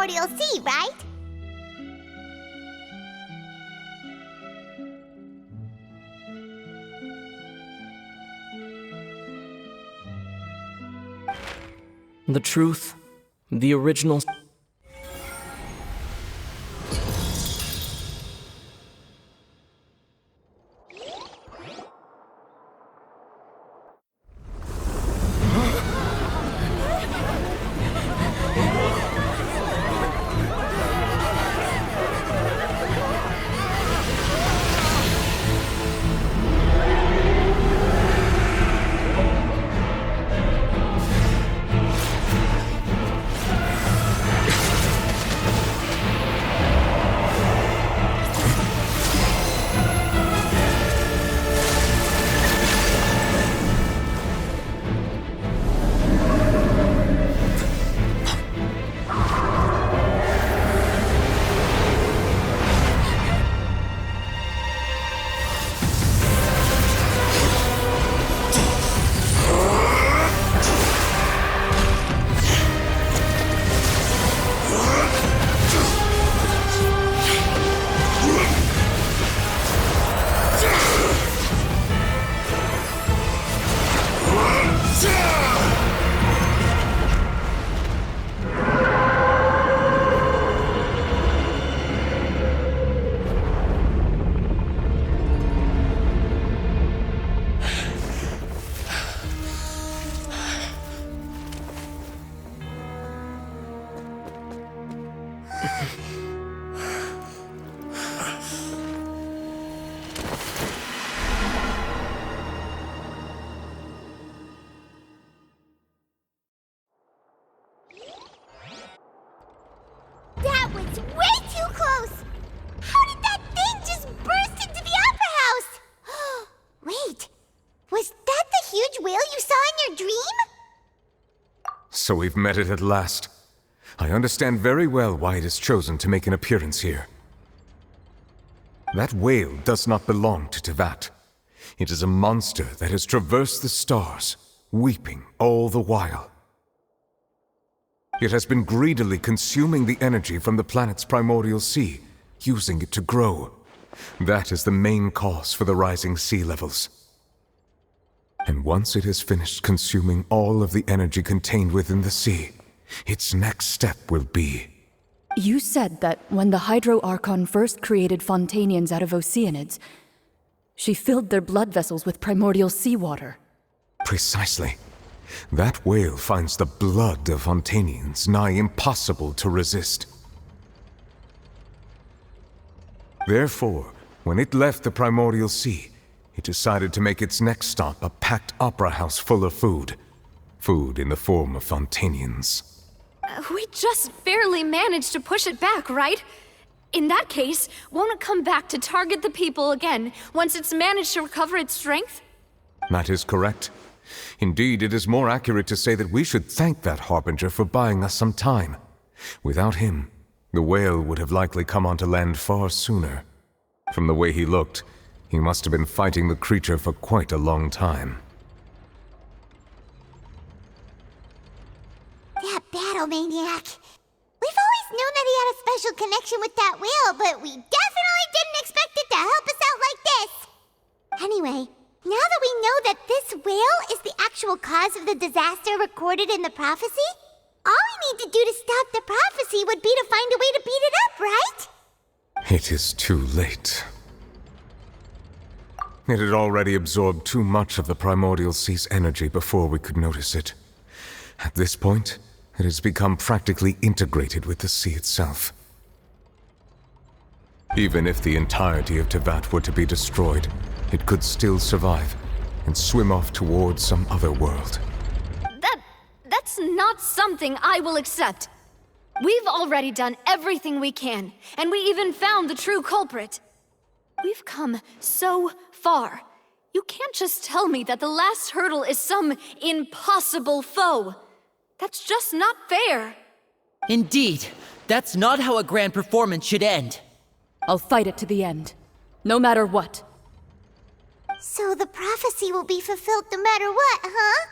Primordial Sea, right? The truth, the original... That was way too close! How did that thing just burst into the Opera House? Wait, was that the huge whale you saw in your dream? So we've met it at last. I understand very well why it has chosen to make an appearance here. That whale does not belong to Teyvat. It is a monster that has traversed the stars, weeping all the while. It has been greedily consuming the energy from the planet's primordial sea, using it to grow. That is the main cause for the rising sea levels. And once it has finished consuming all of the energy contained within the sea, its next step will be... You said that when the Hydro Archon first created Fontanians out of Oceanids, she filled their blood vessels with primordial seawater. Precisely. That whale finds the blood of Fontanians nigh impossible to resist. Therefore, when it left the primordial sea, it decided to make its next stop a packed opera house full of food. Food in the form of Fontanians. We just barely managed to push it back, right? In that case, won't it come back to target the people again once it's managed to recover its strength? That is correct. Indeed, it is more accurate to say that we should thank that Harbinger for buying us some time. Without him, the whale would have likely come onto land far sooner. From the way he looked, he must have been fighting the creature for quite a long time. That battle maniac. We've always known that he had a special connection with that whale, but we definitely didn't expect it to help us out like this. Anyway, now that we know that this whale is the actual cause of the disaster recorded in the prophecy, all we need to do to stop the prophecy would be to find a way to beat it up, right? It is too late. It had already absorbed too much of the primordial sea's energy before we could notice it. At this point, it has become practically integrated with the sea itself. Even if the entirety of Teyvat were to be destroyed, it could still survive and swim off towards some other world. That's not something I will accept. We've already done everything we can, and we even found the true culprit. We've come so far. You can't just tell me that the last hurdle is some impossible foe. That's just not fair. Indeed, that's not how a grand performance should end. I'll fight it to the end, no matter what. So the prophecy will be fulfilled no matter what, huh?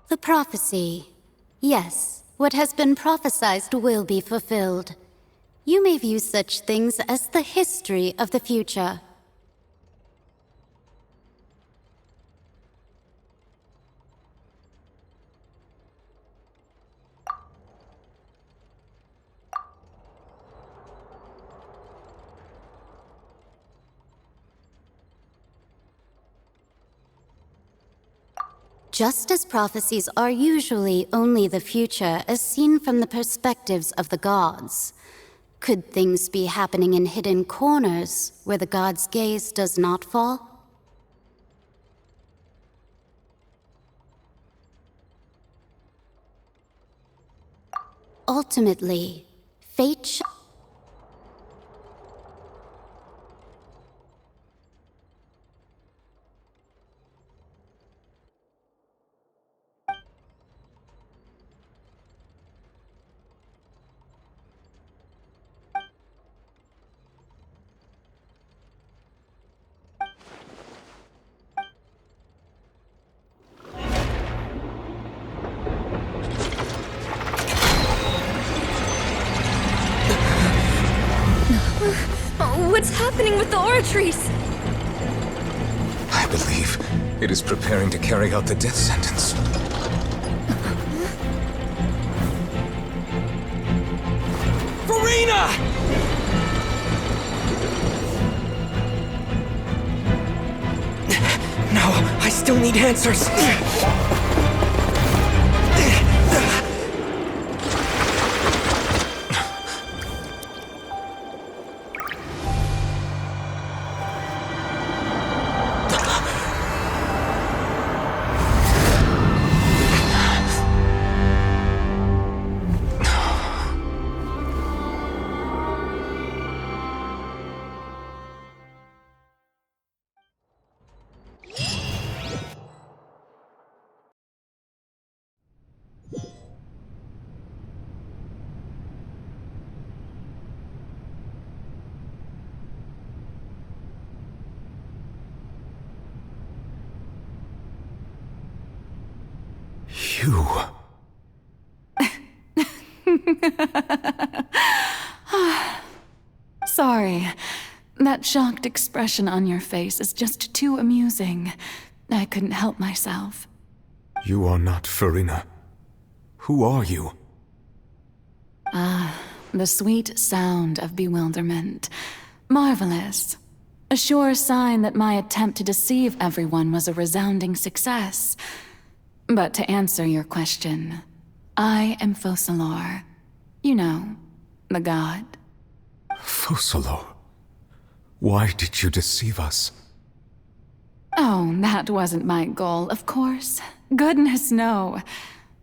The prophecy. Yes, what has been prophesied will be fulfilled. You may view such things as the history of the future. Just as prophecies are usually only the future as seen from the perspectives of the gods, could things be happening in hidden corners where the gods' gaze does not fall? Ultimately, fate What's happening with the oratories? I believe it is preparing to carry out the death sentence. Farina! No, I still need answers. You... Sorry. That shocked expression on your face is just too amusing. I couldn't help myself. You are not Farina. Who are you? The sweet sound of bewilderment. Marvelous. A sure sign that my attempt to deceive everyone was a resounding success. But to answer your question, I am Focalor. You know, the god. Focalor? Why did you deceive us? Oh, that wasn't my goal, of course. Goodness, no.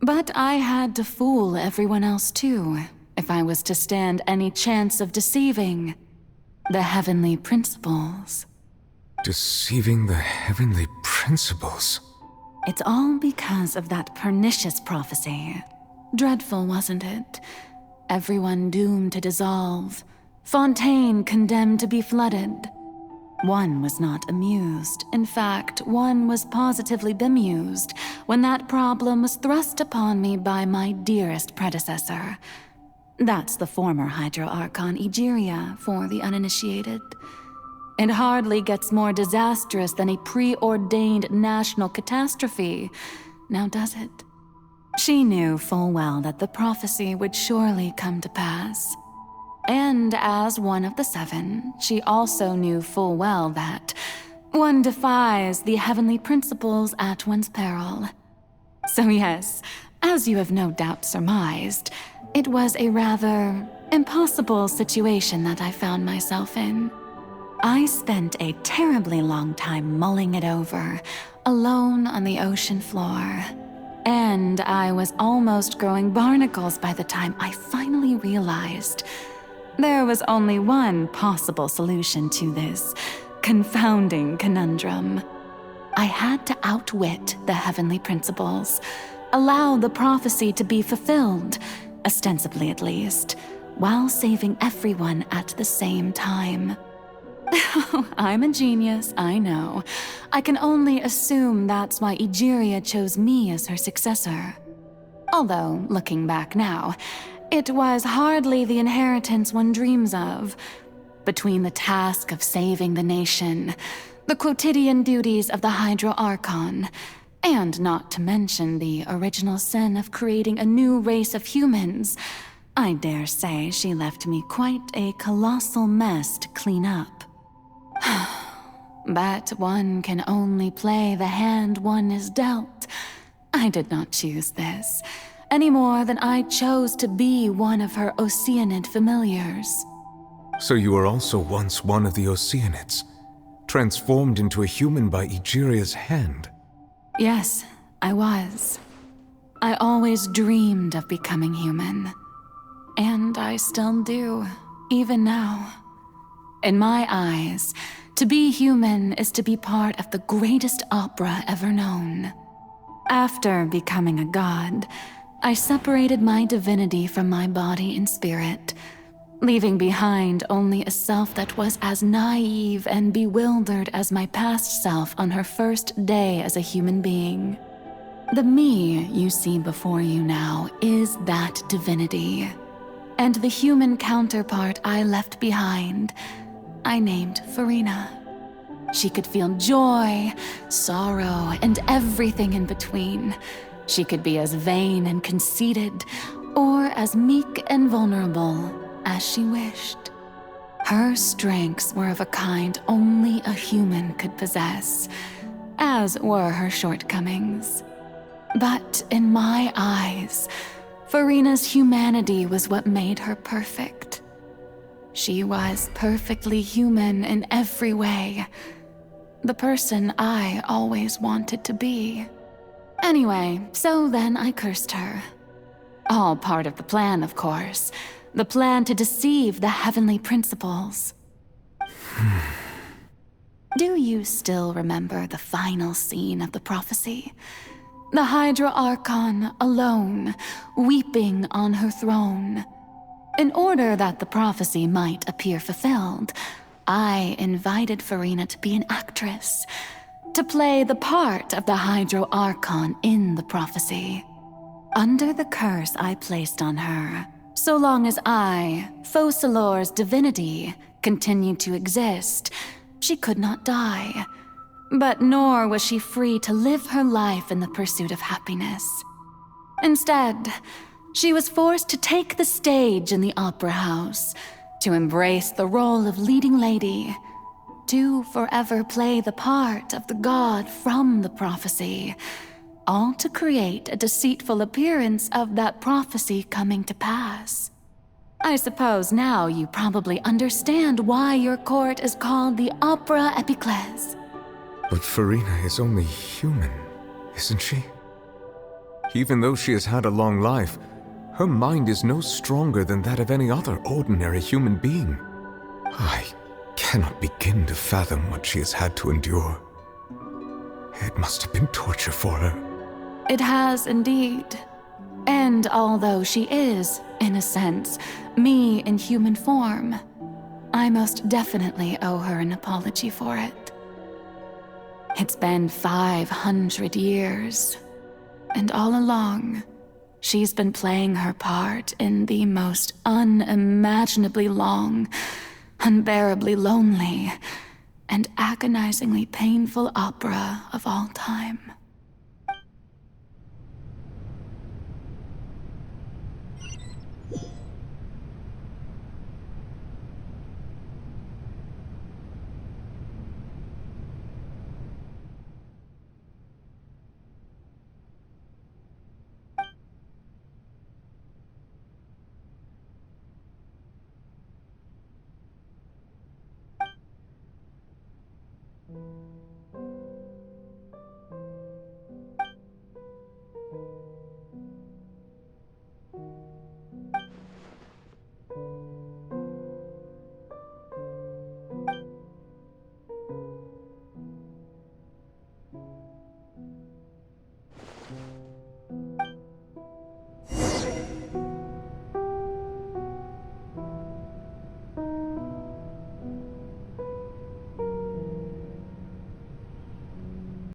But I had to fool everyone else too, if I was to stand any chance of deceiving the heavenly principles. Deceiving the heavenly principles? It's all because of that pernicious prophecy. Dreadful, wasn't it? Everyone doomed to dissolve. Fontaine condemned to be flooded. One was not amused. In fact, one was positively bemused when that problem was thrust upon me by my dearest predecessor. That's the former Hydro Archon Egeria for the uninitiated. It hardly gets more disastrous than a preordained national catastrophe, now does it? She knew full well that the prophecy would surely come to pass. And as one of the seven, she also knew full well that one defies the heavenly principles at one's peril. So yes, as you have no doubt surmised, it was a rather impossible situation that I found myself in. I spent a terribly long time mulling it over, alone on the ocean floor. And I was almost growing barnacles by the time I finally realized there was only one possible solution to this confounding conundrum. I had to outwit the heavenly principles, allow the prophecy to be fulfilled, ostensibly at least, while saving everyone at the same time. I'm a genius, I know. I can only assume that's why Egeria chose me as her successor. Although, looking back now, it was hardly the inheritance one dreams of. Between the task of saving the nation, the quotidian duties of the Hydro Archon, and not to mention the original sin of creating a new race of humans, I dare say she left me quite a colossal mess to clean up. But one can only play the hand one is dealt. I did not choose this, any more than I chose to be one of her Oceanid familiars. So you were also once one of the Oceanids, transformed into a human by Egeria's hand. Yes, I was. I always dreamed of becoming human. And I still do, even now. In my eyes, to be human is to be part of the greatest opera ever known. After becoming a god, I separated my divinity from my body and spirit, leaving behind only a self that was as naive and bewildered as my past self on her first day as a human being. The me you see before you now is that divinity. And the human counterpart I left behind, I named Farina. She could feel joy, sorrow, and everything in between. She could be as vain and conceited, or as meek and vulnerable as she wished. Her strengths were of a kind only a human could possess, as were her shortcomings. But in my eyes, Farina's humanity was what made her perfect. She was perfectly human in every way. The person I always wanted to be. Anyway, so then I cursed her. All part of the plan, of course. The plan to deceive the heavenly principles. Do you still remember the final scene of the prophecy? The Hydra Archon alone, weeping on her throne. In order that the prophecy might appear fulfilled, I invited Farina to be an actress, to play the part of the Hydro Archon in the prophecy. Under the curse I placed on her, so long as I, Focalor's divinity, continued to exist, she could not die. But nor was she free to live her life in the pursuit of happiness. Instead, she was forced to take the stage in the opera house, to embrace the role of leading lady, to forever play the part of the god from the prophecy, all to create a deceitful appearance of that prophecy coming to pass. I suppose now you probably understand why your court is called the Opera Epiclese. But Farina is only human, isn't she? Even though she has had a long life, her mind is no stronger than that of any other ordinary human being. I cannot begin to fathom what she has had to endure. It must have been torture for her. It has indeed. And although she is, in a sense, me in human form, I most definitely owe her an apology for it. It's been 500 years, and all along, she's been playing her part in the most unimaginably long, unbearably lonely, and agonizingly painful opera of all time.